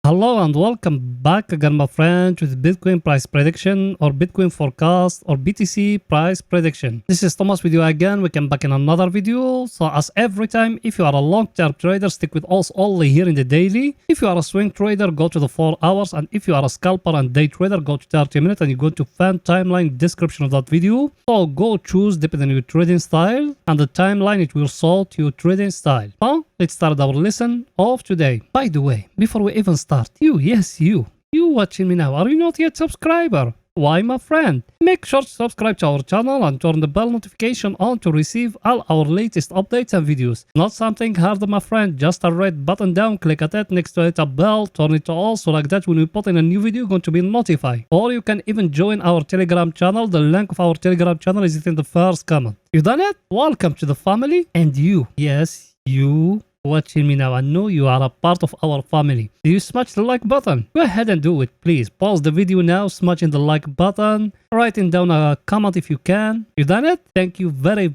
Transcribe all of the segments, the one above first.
Hello and welcome back again, my friend, with Bitcoin price prediction or Bitcoin forecast or BTC price prediction. This is Thomas with you again. We come back in another video. So as every time, if you are a long-term trader, stick with us only here in the daily. If you are a swing trader, go to the 4 hours. And if you are a scalper and day trader, go to 30 minutes and you go to fan timeline description of that video. So go choose depending on your trading style and the timeline it will sort your trading style. So let's start our lesson of today. By the way, before we even start, you watching me now, are you not yet subscriber? Why, my friend? Make sure to subscribe to our channel and turn the bell notification on to receive all our latest updates and videos. Not something hard, my friend, just a red button down, click at it, next to it a bell, turn it to all, so like that when we put in a new video, you're going to be notified. Or you can even join our Telegram channel. The link of our Telegram channel is in the first comment. You done it? Welcome to the family. And you, yes, you watching me now, I know you are a part of our family. Do you smash the like button? Go ahead and do it, please. Pause the video now, smashing the like button, writing down a comment if you can. You done it? Thank you very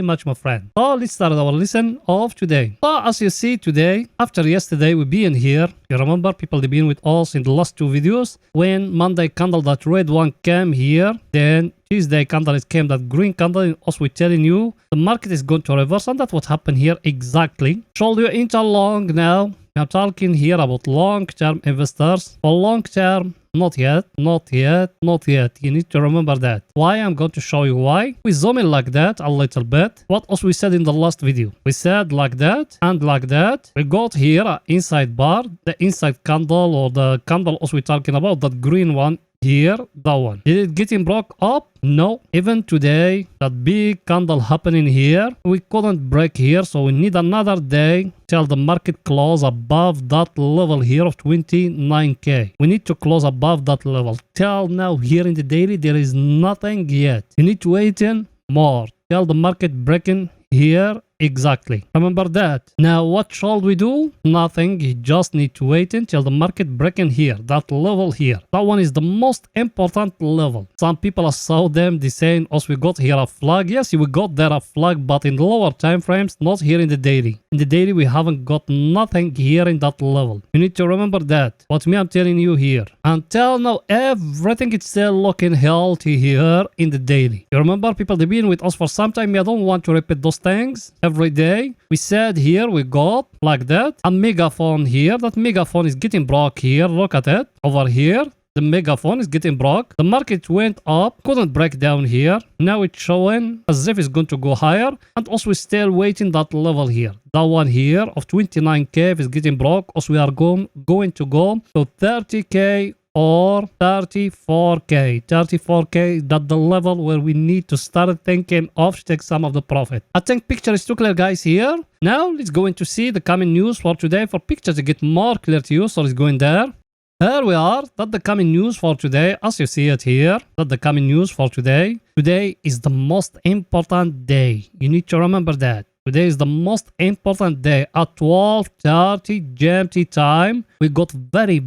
much, my friend. So let's start our lesson of today. So as you see today, after yesterday we been here, you remember people they been with us in the last two videos. When Monday candle that red one came here, then Tuesday candle it came that green candle, and also we're telling you the market is going to reverse, and that's what happened here exactly. Shall you enter long now? I'm talking here about long-term investors. For long-term, not yet. You need to remember that. Why? I'm going to show you why. We zoom in like that a little bit. What else we said in the last video? We said like that and like that. We got here an inside bar, the inside candle or the candle also we're talking about, that green one. Here, that one. Did it getting broke up? No. Even today, that big candle happening here, we couldn't break here, so we need another day till the market close above that level here of 29k. We need to close above that level. Till now, here in the daily, there is nothing yet. You need to wait in more till the market breaking here. Exactly. Remember that. Now, what shall we do? Nothing. You just need to wait until the market breaking here. That level here. That one is the most important level. Some people saw them. They saying, "Oh, we got here a flag." Yes, we got there a flag, but in lower time frames, not here in the daily. In the daily, we haven't got nothing here in that level. You need to remember that. What me I'm telling you here. Until now, everything is still looking healthy here in the daily. You remember people they've been with us for some time. I don't want to repeat those things. Every day we said here we got like that a megaphone here. That megaphone is getting broke here. Look at it over here. The megaphone is getting broke. The market went up, couldn't break down here. Now it's showing as if it's going to go higher, and also we're still waiting that level here. That one here of 29k is getting broke. Also we are going to go to 30k or 34k. 34k, that's the level where we need to start thinking of to take some of the profit. I think picture is too clear, guys, here. Now let's go into see the coming news for today for picture to get more clear to you. So let's go in there. Here we are. That's the coming news for today. As you see it here, that's the coming news for today. Today is the most important day. You need to remember that. Today is the most important day at 12:30 GMT time. We got very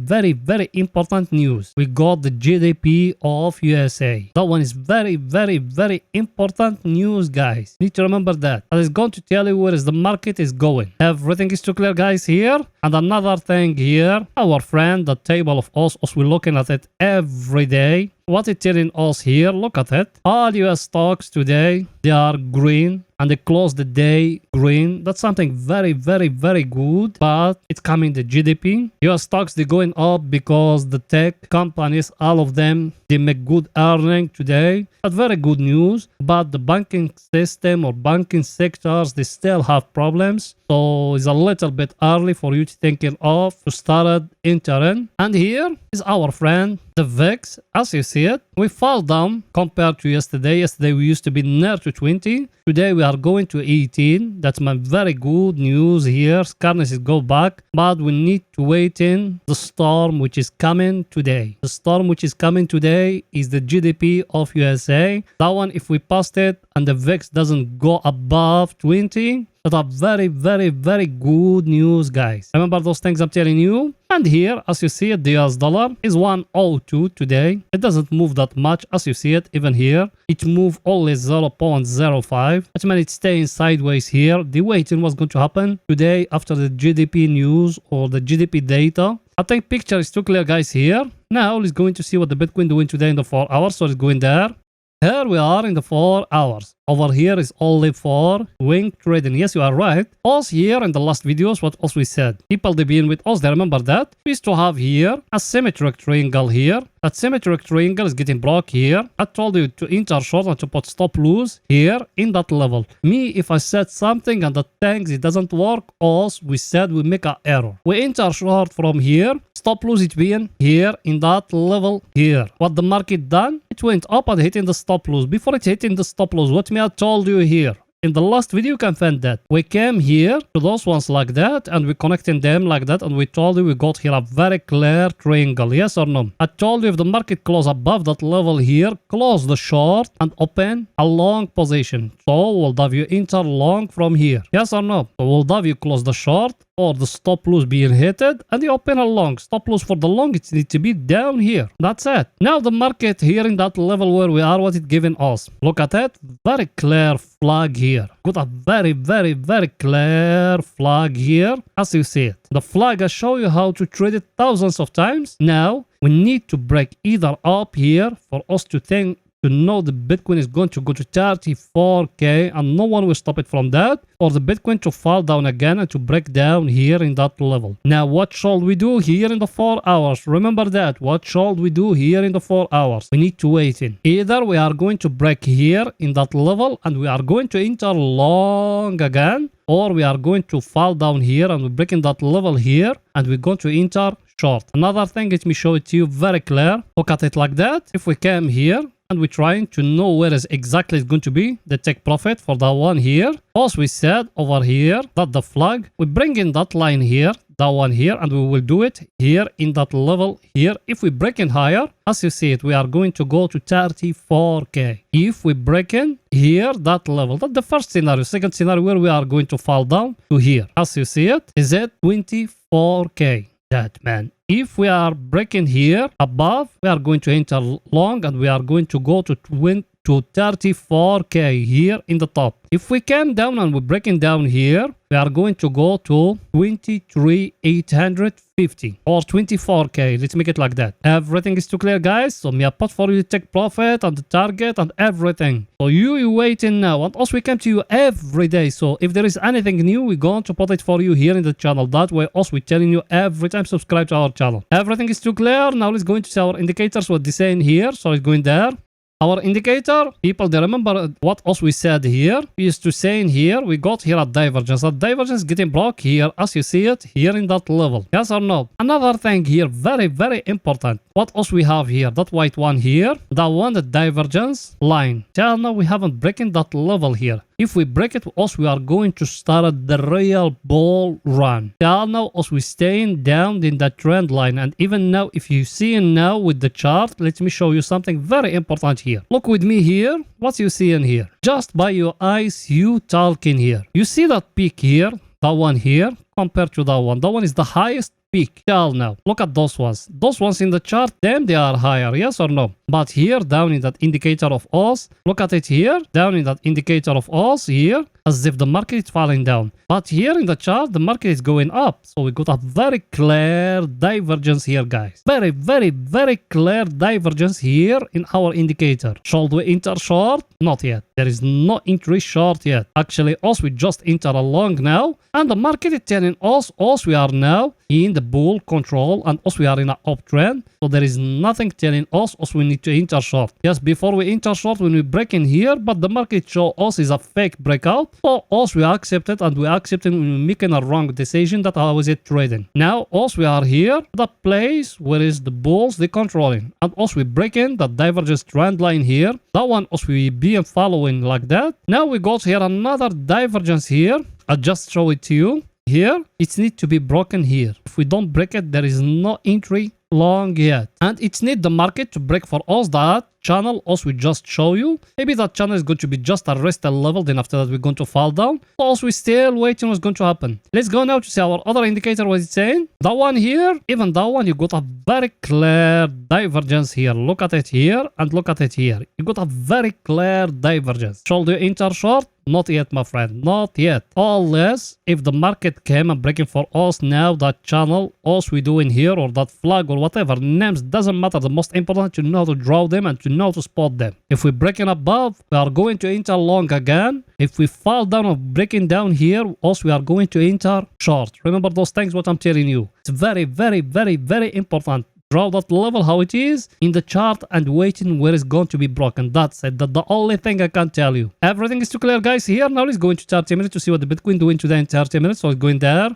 important news. We got the GDP of USA. That one is very important news, guys. You need to remember that. I is going to tell you where is the market is going. Everything is too clear, guys, here. And another thing here, our friend, the table of us, we're looking at it every day. What it's telling us here, look at it. All US stocks today, they are green and they close the day green. That's something very good, but it's coming the GDP. US stocks, they're going up because the tech companies, all of them, they make good earning today. That's very good news, but the banking system or banking sectors, they still have problems. So it's a little bit early for you to thinking of to start entering. And here is our friend, the VIX. As you see it, we fall down compared to yesterday. Yesterday we used to be near to 20. Today we are going to 18. That's my very good news here. Currencies go back, but we need to wait in the storm which is coming today. The storm which is coming today is the GDP of USA. That one, if we pass it and the VIX doesn't go above 20, that are very good news, guys. Remember those things I'm telling you? And here, as you see it, the US dollar is 102 today. It doesn't move that much as you see it. Even here, it moved only 0.05. Which means it's staying sideways here. The waiting was going to happen today after the GDP news or the GDP data. I think picture is too clear, guys, here. Now let's go into see what the Bitcoin doing today in the 4 hours. So let's go in there. Here we are in the 4 hours. Over here is only for swing trading. Yes, you are right. Also here in the last videos, what else we said? People they've been with us, they remember that. We used to have here a symmetric triangle here. That symmetric triangle is getting broke here. I told you to enter short and to put stop loss here in that level. Me, if I said something and the things it doesn't work, us we said we make an error. We enter short from here. Stop loss it being here in that level here. What the market done? It went up and hitting the stop loss. Before it hitting the stop loss, what me I told you here. In the last video, you can find that. We came here to those ones like that and we connecting them like that and we told you we got here a very clear triangle. Yes or no? I told you if the market close above that level here, close the short and open a long position. So we'll have you enter long from here. Yes or no? So we'll have you close the short or the stop loss being hit and you open a long. Stop loss for the long, it needs to be down here. That's it. Now the market here in that level where we are, what it giving us. Look at it. Very clear flag here. Got a very clear flag here as you see it. The flag I show you how to trade it thousands of times. Now we need to break either up here for us to think to know the Bitcoin is going to go to 34k and no one will stop it from that, or the Bitcoin to fall down again and to break down here in that level. Now what shall we do here in the 4 hours? Remember that. What shall we do here in the 4 hours? We need to wait in. Either we are going to break here in that level and we are going to enter long again, or we are going to fall down here and we're breaking that level here and we're going to enter short. Another thing, let me show it to you very clear. Look at it like that. If we came here and we're trying to know where is exactly it's going to be the take profit for that one here. Also we said over here that the flag, we bring in that line here, that one here, and we will do it here in that level here. If we break in higher, as you see it, we are going to go to 34k. If we break in here, that level, that's the first scenario. Second scenario where we are going to fall down to here. As you see it, is it 24k. That man. If we are breaking here above, we are going to enter long and we are going to go to 34k here in the top. If we came down and we're breaking down here, we are going to go to 23,850 or 24k. Let's make it like that. Everything is too clear, guys. So me I put for you to take profit and the target and everything. So you waiting now, and also we come to you every day. So if there is anything new, we're going to put it for you here in the channel. That way also we're telling you every time subscribe to our channel. Everything is too clear. Now let's go into our indicators. What they saying here. So let's go in there. Our indicator, people, they remember what else we said here. We used to say in here, we got here a divergence. That divergence getting blocked here, as you see it, here in that level. Yes or no? Another thing here, very important. What else we have here? That white one here, that one, the divergence line. Till now, we haven't broken that level here. If we break it, also we are going to start the real bull run. Till now, also we staying down in that trend line. And even now, if you see now with the chart, let me show you something very important here. Look with me here. What you see in here? Just by your eyes, you talking here. You see that peak here, that one here, compared to that one. That one is the highest peak till now. Look at those ones. Those ones in the chart, them they are higher, yes or no? But here, down in that indicator of us, look at it here, down in that indicator of us here, as if the market is falling down. But here in the chart, the market is going up. So we got a very clear divergence here, guys. Very clear divergence here in our indicator. Should we enter short? Not yet. There is no entry short yet. Actually, us we just enter a long now. And the market is telling us we are now in the bull control and us we are in an uptrend. So there is nothing telling us we need to enter short. Yes, before we enter short, when we break in here, but the market show us is a fake breakout. So us we accept it and we accept it when we're making a wrong decision. That how is it trading. Now us we are here, the place where is the bulls they controlling. And us we break in that divergence trend line here. That one us we be following like that. Now we got here another divergence here. I just show it to you. Here, it needs to be broken here. If we don't break it, there is no entry long yet. And it needs the market to break for us that channel also we just show you. Maybe that channel is going to be just a rested level, then after that we're going to fall down. Also we still waiting what's going to happen. Let's go now to see our other indicator, what it's saying. That one here, even that one, you got a very clear divergence here. Look at it here and look at it here. You got a very clear divergence. Should you enter short? Not yet, my friend, not yet. Unless if the market came and breaking for us now, that channel, us we doing here, or that flag or whatever, names doesn't matter. The most important to know how to draw them and to know how to spot them. If we're breaking above, we are going to enter long again. If we fall down or breaking down here, also we are going to enter short. Remember those things, what I'm telling you. It's very, very, very, very important. Draw that level how it is in the chart and waiting where it's going to be broken. That's it. That's the only thing I can tell you. Everything is too clear, guys. Here now let's go into 30 minutes to see what the Bitcoin doing today in 30 minutes. So it's going there.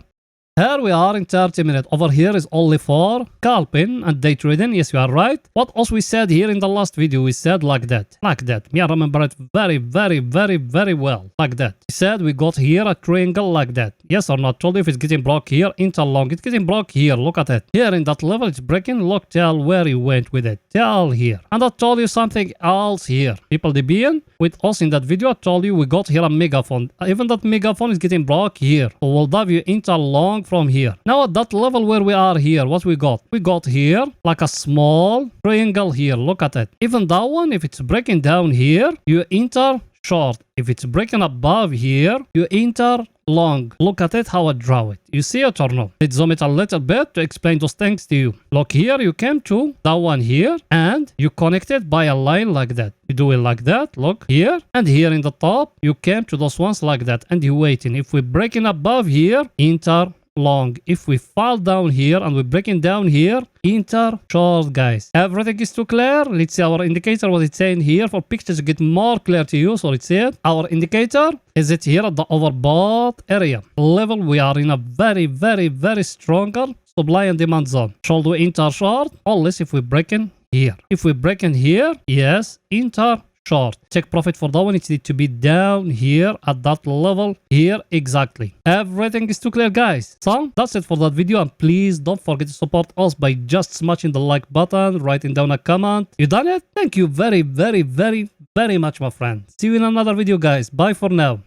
Here we are in 30 minutes. Over here is only for scalping and day trading. Yes, you are right. What else we said here in the last video? We said like that. Like that. Me, I remember it very, very, very, very well. Like that. We said we got here a triangle like that. Yes or not? Told you if it's getting blocked here, enter long. It's getting blocked here. Look at it. Here in that level, it's breaking. Look, tell where you went with it. Tell here. And I told you something else here. People debian with us in that video. I told you we got here a megaphone. Even that megaphone is getting blocked here. So we'll have you enter long from here. Now at that level where we are here, what we got? We got here like a small triangle here. Look at it. Even that one, if it's breaking down here, you enter short. If it's breaking above here, you enter long. Look at it, how I draw it. You see it or no? Let's zoom it a little bit to explain those things to you. Look here, you came to that one here and you connect it by a line like that. You do it like that. Look here and here in the top, you came to those ones like that and you waiting. If we're breaking above here, enter long. If we fall down here and we're breaking down here, enter short, guys. Everything is too clear. Let's see our indicator, what it's saying here for pictures to get more clear to you. So it's said our indicator is it here at the overbought area level. We are in a very, very, very stronger supply and demand zone. Should we enter short? Unless if we're breaking here. If we're breaking here, yes, enter short. Take profit for that one. It needs to be down here at that level here exactly. Everything is too clear, guys. So that's it for that video, and please don't forget to support us by just smashing the like button, writing down a comment. You done it? Thank you very, very, very, very much, my friend. See you in another video, guys. Bye for now.